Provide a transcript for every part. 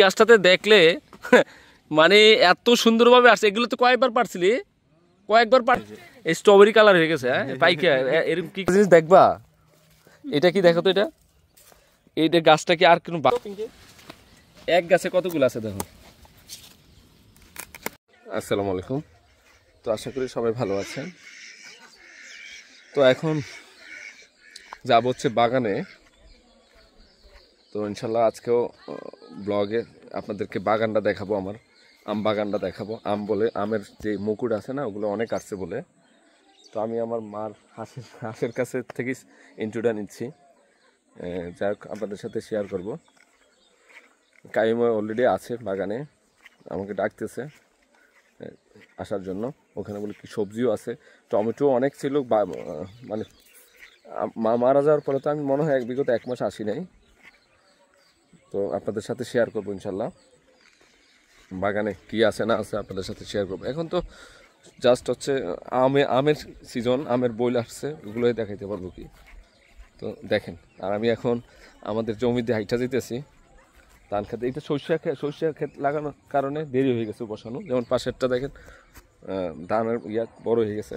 গাছটাতে দেখলে মানে এত সুন্দরভাবে আসছে। এগুলো তো কয়েকবার পারছিলি, কয়েকবার পার স্ট্রবেরি কালার হয়ে গেছে। হ্যাঁ পাইকে এরকম কি জিনিস দেখবা? এটা কি দেখো তো, এটা এইটা গাছটা কি আর কোনো এক গাছে কতগুলো আছে দেখো। আসসালামু আলাইকুম। তো আশা করি সবাই ভালো আছেন। তো এখন যাব হচ্ছে বাগানে। তো ইনশাল্লাহ আজকেও ব্লগে আপনাদেরকে বাগানটা দেখাবো, আমার আম বাগানটা দেখাবো। আমের যে মুকুট আছে না, ওগুলো অনেক আসছে বলে। তো আমি আমার মার হাঁসের কাছে থেকে ইন্ট্রোটা নিচ্ছি, যাই হোক আপনাদের সাথে শেয়ার করব। কাইমা অলরেডি আছে বাগানে, আমাকে ডাকতেছে আসার জন্য। ওখানে বলে কি সবজিও আছে, টমেটো অনেক ছিল। মানে মা মারা যাওয়ার পরে তো আমি মনে হয় বিগত 1 মাস আসি নাই। তো আপনাদের সাথে শেয়ার করবো ইনশাল্লাহ, বাগানে কি আছে না আছে আপনাদের সাথে শেয়ার করবো। এখন তো জাস্ট হচ্ছে আমের সিজন, আমের বইল আসছে, ওগুলোই দেখাইতে পারবো কি। তো দেখেন, আর আমি এখন আমাদের জমিতে হাইটা যেতেছি ধান খেতে। এটা সরিষা ক্ষেত লাগানোর কারণে দেরি হয়ে গেছে বসানো। যেমন পাশেরটা দেখেন ধানের বড় হয়ে গেছে।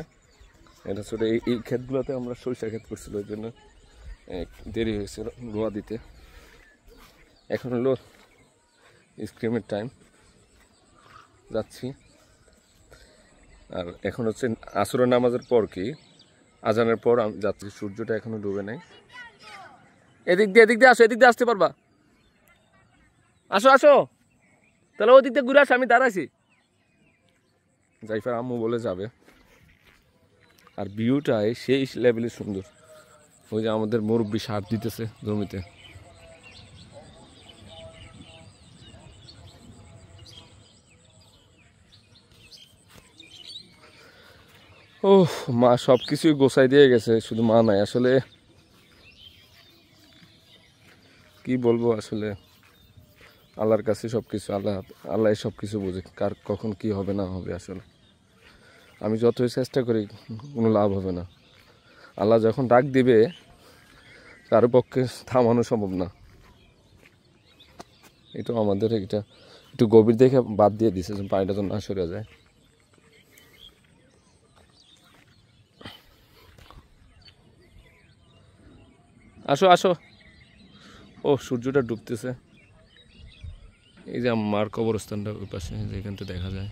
এটা ছোট এই ক্ষেতগুলোতে আমরা সরিষা ক্ষেত করছিল, ওই জন্য দেরি হয়েছে রোয়া দিতে। এখন হলো স্ক্রিমের টাইম, যাচ্ছি। আর এখন হচ্ছে আসরের নামাজের পর, কি আজানের পর আমি যাচ্ছি। সূর্যটা এখনো ডুবে নাই। এদিক দিয়ে আসো, এদিক দিয়ে আসতে পারবা? আসো আসো, তাহলে ওদিক দিয়ে ঘুরে আসো, আমি দাঁড়াইছি। জাইফার আম্মু বলে যাবে। আর ভিউটাই সেই লেভেলে সুন্দর। ওই যে আমাদের মুরব্বি সার দিতেছে জমিতে। ও মা সব কিছুই গোছাই দিয়ে গেছে, শুধু মা নাই। আসলে কি বলবো, আসলে আল্লাহর কাছে সব কিছু, আল্লাহ সব কিছু বোঝে কার কখন কি হবে না হবে। আসলে আমি যতই চেষ্টা করি কোনো লাভ হবে না। আল্লাহ যখন ডাক দিবে কারো পক্ষে থামানো সম্ভব না। এটা আমাদের এটা একটু গভীর দেখে বাদ দিয়ে দিছে, পানিটা তো না সরে যায়। আসো আসো। ও সূর্যটা ডুবতেছে। এই যে আমার কবরস্থানটা ওই পাশে, যেখান থেকে দেখা যায়।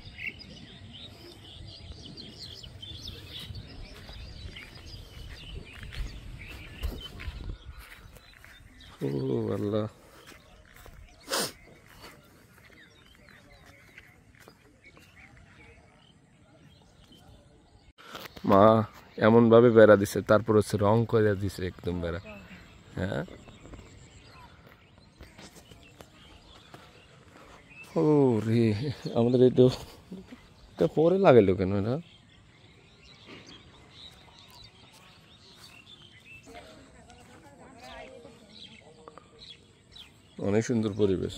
ও আল্লাহ, মা এমন ভাবে বেড়া দিছে, তারপর হচ্ছে রং করে দিছে একদম বেড়া। হ্যাঁ ও রে, আমাদের এটা পরে লাগাইলো কেন এটা? অনেক সুন্দর পরিবেশ।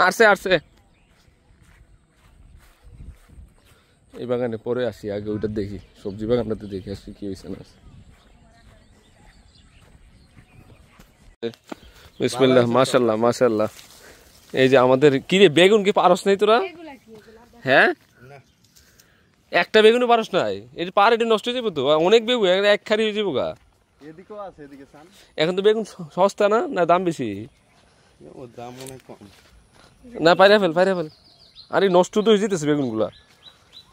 আসছে এই বাগানে পরে আসি, আগে ওইটা দেখি, সবজি বাগানটাতে দেখে আসি কি হয়েছে না। বিসমিল্লাহ, মাশাল্লাহ মাশাল্লাহ। এই যে আমাদের কি রে, বেগুন কি পারস নাই তোরা? হ্যাঁ একটা বেগুনও পারস নাই? এটা পার, এটা নষ্ট হয়ে যাবো তো। অনেক বেগুন এক খারি হয়ে যাবো গা। এখন তো বেগুন সস্তা না, না দাম বেশি? না পাইরা ফেল। আরে নষ্ট তো হয়ে যেতেছে বেগুন গুলা।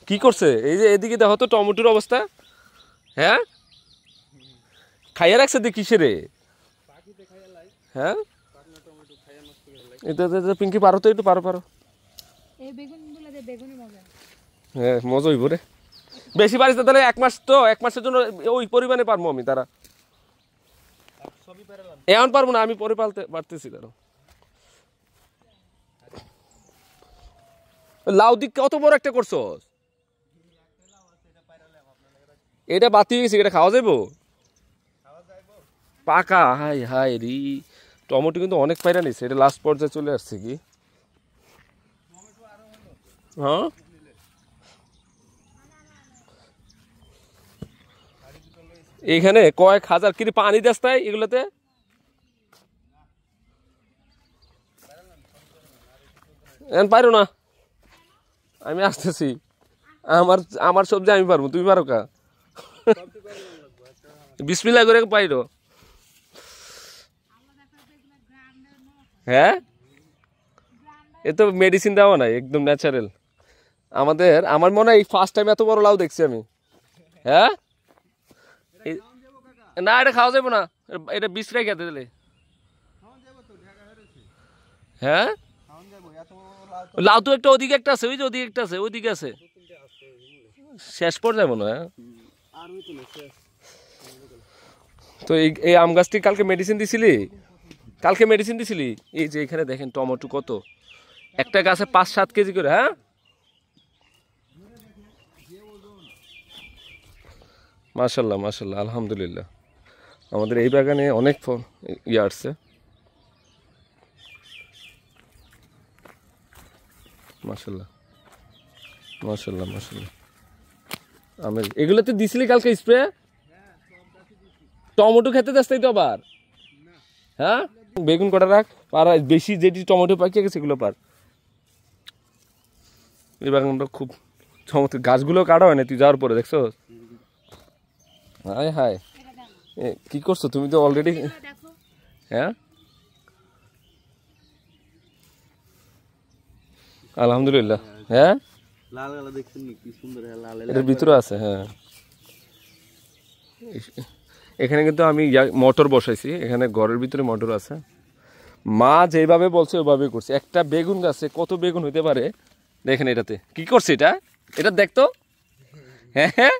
কি করছে? এই যে এদিকে দেখো তো টমেটোর অবস্থা। হ্যাঁ খাইয়া রাখছে দেখ কিসে রে? হ্যাঁ এটা পিঙ্কি পারো তো, একটু পারো। হ্যাঁ মজা হইব রে। বেশি পারিস না তাহলে 1 মাস, তো 1 মাসের জন্য ওই পরিমাণে পারবো আমি। তারা এখন পারবো না, আমি পরে পারতেছি। তারা লাউ দিক কত বড় একটা করছো, এটা বাতি গেছে, এটা খাওয়া যাবো পাকা? হাই হাই রি, টমেটো কিন্তু অনেক পায়রা নিচ্ছে। এটা লাস্ট পর্যায়ে চলে আসছে কি। হ্যাঁ এইখানে কয়েক হাজার কি পানি দেস তাই এগুলোতে? এখন পারো না, আমি আসতেছি। আমার আমার সবজি আমি পারবো, তুমি পারো কা? বিসমিল্লাহ করে পাইরো। হ্যাঁ, এ তো মেডিসিন দেওয়া নাই, একদম ন্যাচারাল। আমার মনে হয় ফার্স্ট টাইম এত বড় লাউ দেখছি আমি। হ্যাঁ, না এটা খাওয়া যাবে না, এটা বিশ্রাই খেতে দিলে। হ্যাঁ, লাউ তো একটা ওদিকে একটা আছে, ওই যে ওদিকে একটা আছে, ওইদিকে আছে, শেষ পর্যায়ে মনে হয়। তো এই আম গাছটি কালকে মেডিসিন দিছিলি? কালকে মেডিসিন দিছিলি? এই যে এখানে দেখেন টমেটো কত, একটা গাছে 5-7 কেজি করে। হ্যাঁ, মাশাল্লাহ মাশাল্লাহ, আলহামদুলিল্লাহ। আমাদের এই বাগানে অনেক ইয়ে আসছে। মাশাল্লাহ মাশাল্লাহ মাশাল্লাহ। আমের এগুলোতে দিছিলি কালকে স্প্রে? টমেটো খেতে যাস তো আবার? হ্যাঁ, বেগুন কটা রাখ, আর বেশি যেটি টমেটো পাকিয়ে গেছে এগুলো পার। এই বাগানটা খুব চমৎকার, গাছগুলো কাটা হয় না তুই যাওয়ার পরে দেখছো? হায় হায়, কি করছো তুমি তো অলরেডি। হ্যাঁ, আলহামদুলিল্লাহ। হ্যাঁ, লাল গালা দেখছেন কি সুন্দর, লাল এটার ভিতরে আছে। হ্যাঁ, এখানে কিন্তু আমি মোটর বসাইছি, এখানে ঘরের ভিতরে মোটর আছে। মা যেভাবে বলছে ওইভাবে করছে। একটা বেগুন গাছে কত বেগুন হইতে পারে দেখেন। এটাতে কি করছে, এটা দেখতো। হ্যাঁ হ্যাঁ,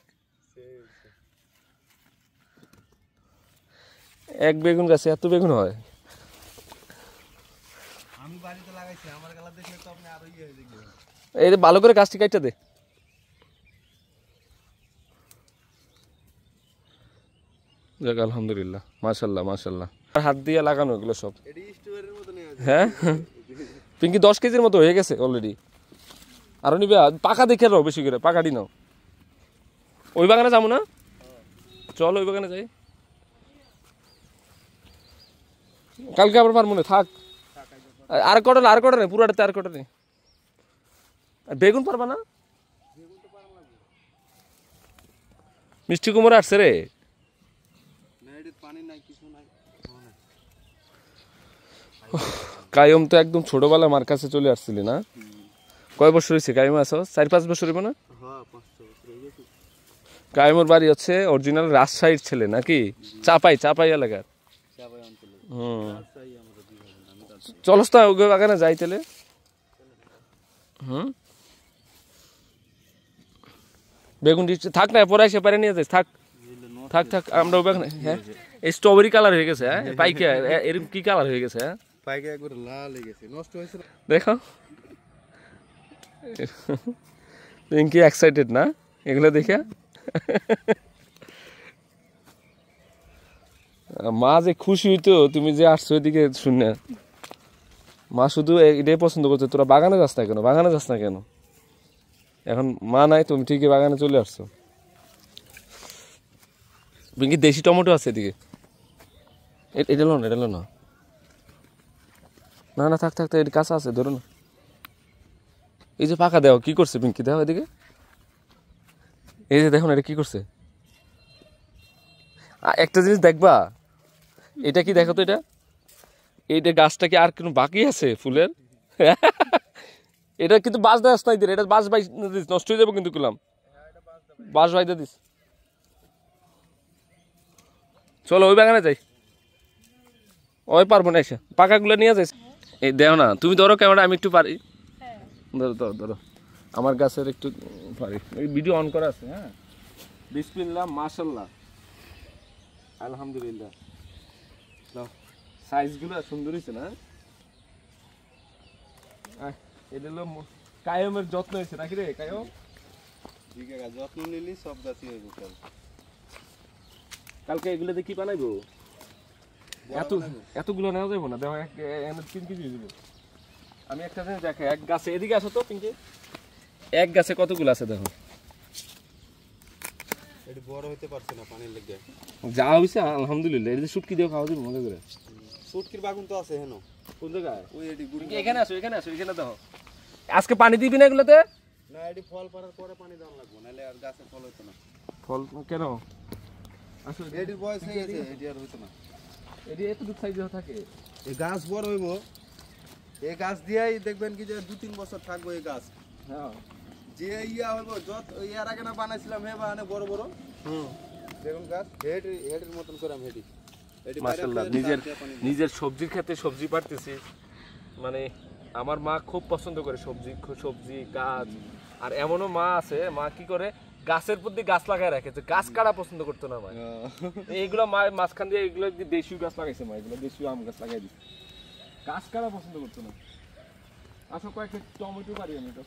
এক বেগুন গাছে এত বেগুন হয়। আমি বাড়িতে লাগাইছি, আমার গালা দেখলে তো আপনি আরো ইয়ে হয়ে যাবেন। এই যে ভালো করে গাছটি কাটতে দে। যাক আলহামদুলিল্লাহ, মাশাল্লাহ মাশাল্লাহ। হাত দিয়ে লাগানো এগুলো সব। এডি স্টোরের মতো নেই। হ্যাঁ, পিঙ্কি 10 কেজির মতো হয়ে গেছে অলরেডি। আরো নিবে, পাকা দেখে রাও, বেশি করে পাকাটি নাও। ওই বাগানে যাবো না, চল ওই বাগানে যাই। কালকে আবার পারবো না, থাক। আর কটা নেই, পুরাটাতে আর কটা নেই। বেগুন পারবা না? মিষ্টি কুমড়া আসছে রে। কায়ম তো একদম ছোটবেলা মার কাছে চলে আসছিলি না? কয় বছর হয়েছে কায়ম আসো? 4-5 বছর হইব না? কায়মর বাড়ি হচ্ছে অরিজিনাল রাজশাহীর ছেলে নাকি? চাপাই এলাকার। চলস তো ওই বাগানে যাই তাহলে। বেগুন থাক না, পরে এসে পারে নিয়ে যাই। থাক থাক থাক, আমরা ওই বাগানে। হ্যাঁ, এই স্ট্রবেরি কালার হয়ে গেছে। হ্যাঁ, পাইকে এরকম কি কালার হয়ে গেছে? হ্যাঁ, পাইকে একবার লাল হয়ে গেছে, নষ্ট হয়েছে। দেখো পিঙ্কি এক্সাইটেড না এগুলো দেখে? মা যে খুশি হইতো তুমি যে আসছো এদিকে শুনে। মা শুধু এটাই পছন্দ করছে, তোরা বাগানে যাস না কেন, বাগানে যাস না কেন। এখন মা নাই, তুমি ঠিকই বাগানে চলে আসছো। পিঙ্কি দেশি টমেটো আছে এদিকে। এটা লো না, না না থাক থাক, এটা কাঁচা আছে, ধরো না। এই যে পাকা দেও কি করছে পিঙ্কি, দেও এদিকে। এই যে দেখো না, এটা কি করছে। একটা জিনিস দেখবা, এটা কি দেখো তো, এইটা গাছটা কি আর কোনো বাকি আছে ফুলের? এটা কিন্তু বাঁশ দেওয়া নাই দিন, এটা বাঁশ বাই দিস, নষ্ট হয়ে যাবো কিন্তু কুলাম। বাঁশ বাইতে দিস। চলো ওই বাগানে যাই। ওই পারবো না, এসে পাকাগুলো নিয়ে যাইস। এই দেও না, তুমি ধরো ক্যামেরা, আমি একটু পারি। ধরো ধরো ধরো, আমার গাছের একটু পারি। এই ভিডিও অন করা আছে। হ্যাঁ, বিসমিল্লাহ মাশাল্লাহ আলহামদুলিল্লাহ। সাইজগুলো সুন্দর হয়েছে না? এটা হলো কায়মের যত্ন হয়েছে নাকি রে কায়ম? ঠিক আছে, যত্ন নিলি সব গাছই হয়ে যাবে। কালকে এগুলোতে কি বানাইবো? এতগুলো নেওয়া যাবো না, দেখো 3 কেজি দিব। আমি একটা জিনিস দেখে, এক গাছে, এদিকে আসো তো পিঙ্কি, এক গাছে কতগুলো আছে দেখো। এটি বড় হইতে পারছে না পানির লেগে। যা হয়েছে আলহামদুলিল্লাহ। এটা শুটকি দিয়ে খাওয়া যাবে মজা করে। শুটকির বাগুন তো আছে হেন। কোন জায়গায়? ওই এটি গুড়ি। এখানে আসো, এখানে দেখো। আজকে পানি দিবি না এগুলোতে? না এটি ফল পাড়ার পরে পানি দেওয়া লাগবে, নাহলে আর গাছে ফল হইতো না। ফল কেন? আসলে এটির বয়স হয়ে গেছে, এটি আর হইতো না। এটি এতটুকু সাইজে থাকে। এই গাছ বড় হইব, এই গাছ দিয়েই দেখবেন কি যে 2-3 বছর থাকবো এই গাছ। হ্যাঁ। যে ইয়া হইব যত ইয়ার আগে না বানাইছিলাম হে বানে বড় বড় দেখুন গাছ হেডের মতন করে আমি হেডি এটি মাশাআল্লাহ, নিজের সবজির ক্ষেত্রে সবজি পারতেছি। মানে আমার মা খুব পছন্দ করে সবজি গাছ। আর এমনও মা আছে, মা কি করে গাছের প্রতি গাছ লাগায় রাখে, যে গাছ কাটা পছন্দ করতো না মা। এইগুলো মা মাঝখান দিয়ে এগুলো দেশীয় গাছ লাগাইছে, মা এগুলো দেশীয় আম গাছ লাগাই দিচ্ছে, গাছ কাটা পছন্দ করতো না। আসো কয়েকটা টমেটো পারি আমি তো।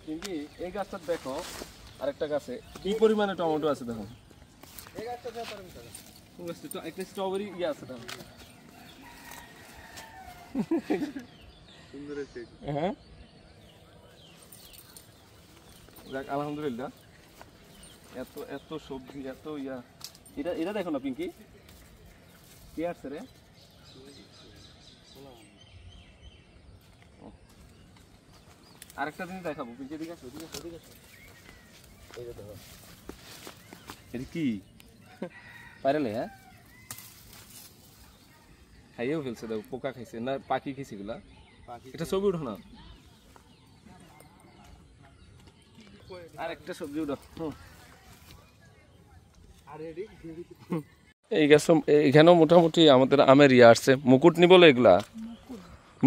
কিন্তু এই গাছটা দেখো, আরেকটা গাছে কি পরিমাণে টমেটো আছে দেখো। এই গাছটা যা পারেন দাদা, একটা স্ট্রবেরি ইয়ে আছে দেখো। সুন্দর হয়েছে। হ্যাঁ, যাক আলহামদুলিল্লাহ। এত এত সবজি, এত ইয়া। এটা এটা দেখো না পিঙ্কি, কে আসছে রে? আরেকটা জিনিস দেখাবো পিঙ্কি, এদিকে আসো, এদিকে আসো, এদিকে আসো। এই যে দেখো, এটা কি পাইরালে? হ্যাঁ, খাইয়েও ফেলছে দেখো, পোকা খাইছে না পাখি খাইছে এগুলা। এটা ছবি উঠো না, আরেকটা সবজি উঠো। আর এডি এই গাছ এখানেও মোটামুটি আমাদের আমের ইয়ে আসছে, মুকুট নি বলে এগুলা,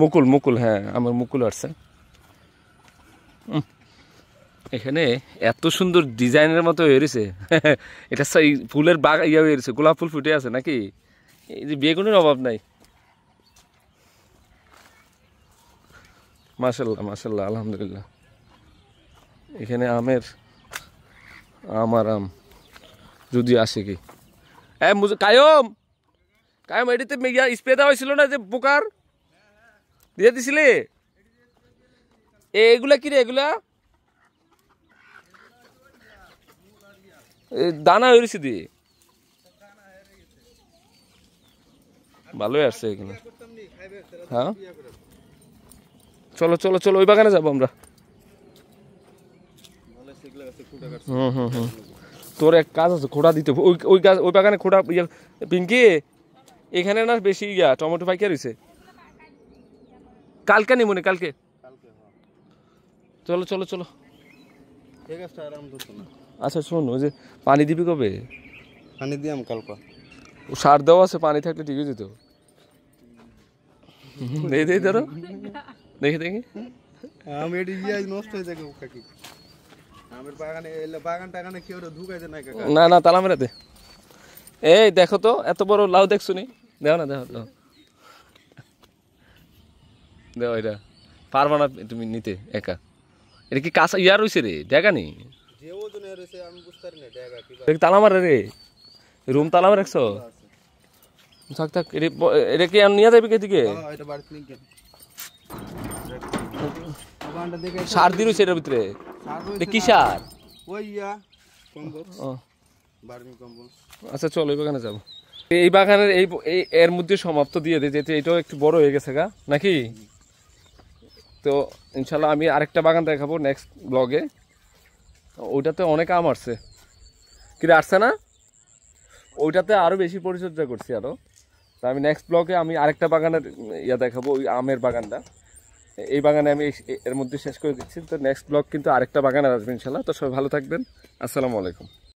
মুকুল মুকুল, হ্যাঁ আমার মুকুল আসছে। এখানে এত সুন্দর ডিজাইনের মতো হয়েছে। এটা সেই ফুলের বাগ ইয়ে হয়েছে, গোলাপ ফুল ফুটে আছে নাকি? এই যে বেগুনের অভাব নাই। মাশাল্লাহ মাশাল্লাহ, আলহামদুলিল্লাহ। এখানে আমের আমার আম যদি আসে কি কায়ম কায়ম, এটিতে স্প্রে দেওয়া হয়েছিল না যে পোকার, দিয়ে দিছিলে? এগুলা কি রে? এগুলা দানা হয়েছে দিয়ে ভালোই আসছে এখানে। হ্যাঁ, চলো চলো চলো, ওই বাগানে যাবো আমরা। তোর এক কাজ আছে, খোঁড়া দিতে ওই ওই গাছ, ওই বাগানে খোঁড়া। পিঙ্কি, এখানে না বেশি ইয়া টমেটো পাইকার হয়েছে, কালকে নি মনে, কালকে। চলো চলো চলো। এই গাছটা আরাম ধরতো না। আচ্ছা শোন, ওই যে পানি দিবি কবে? পানি দিয়াম কালকা। ও সার দেওয়া আছে, পানি থাকলে ঠিক হয়ে যেত। দেখি দেখি ধরো, দেখি দেখি। আমি এটি ইয়া নষ্ট হয়ে যাবে কাকি। আমের বাগানে এলে বাগান টাগানে কেউ ঢুকাইতে নাই কাকা। না না, তালা মেরে দে। এই দেখো তো, এত বড় লাউ দেখছো নি? দেখো না, দেখো দেখো, দেখো এটা পারবা না তুমি নিতে একা। এটা কি কাঁচা ইয়ার রয়েছে রে, ডেগা নি? যে ওজনে রয়েছে আমি বুঝতে পারি না ডেগা কি এটা কি তালা মারে রে? রুম তালা মারে রাখছো? থাক থাক, এটা কি নিয়ে যাবি এদিকে? এটা বাড়িতে নিয়ে গেল। বাগানটা দেখে সার দিয়ে রয়েছে এটার ভিতরে। এটা কি সার? ওই ইয়া কম্বল, ও বার্মি কম্বল। আচ্ছা চলো, এই বাগানে যাবো। এই বাগানের এর মধ্যে সমাপ্ত দিয়ে দিই, যেহেতু এটাও একটু বড় হয়ে গেছে গা নাকি। তো ইনশাল্লাহ আমি আরেকটা বাগান দেখাবো নেক্সট ব্লগে। ওইটাতে অনেক আম আসছে, কিরে আসছে না? ওইটাতে আরও বেশি পরিচর্যা করছি আরও। তা আমি নেক্সট ব্লগে আমি আরেকটা বাগানের ইয়া দেখাবো, ওই আমের বাগানটা। এই বাগানে আমি এর মধ্যে শেষ করে দিচ্ছি। তো নেক্সট ব্লগ কিন্তু আরেকটা বাগানের আসবে ইনশাল্লাহ। তো সবাই ভালো থাকবেন, আসসালামু আলাইকুম।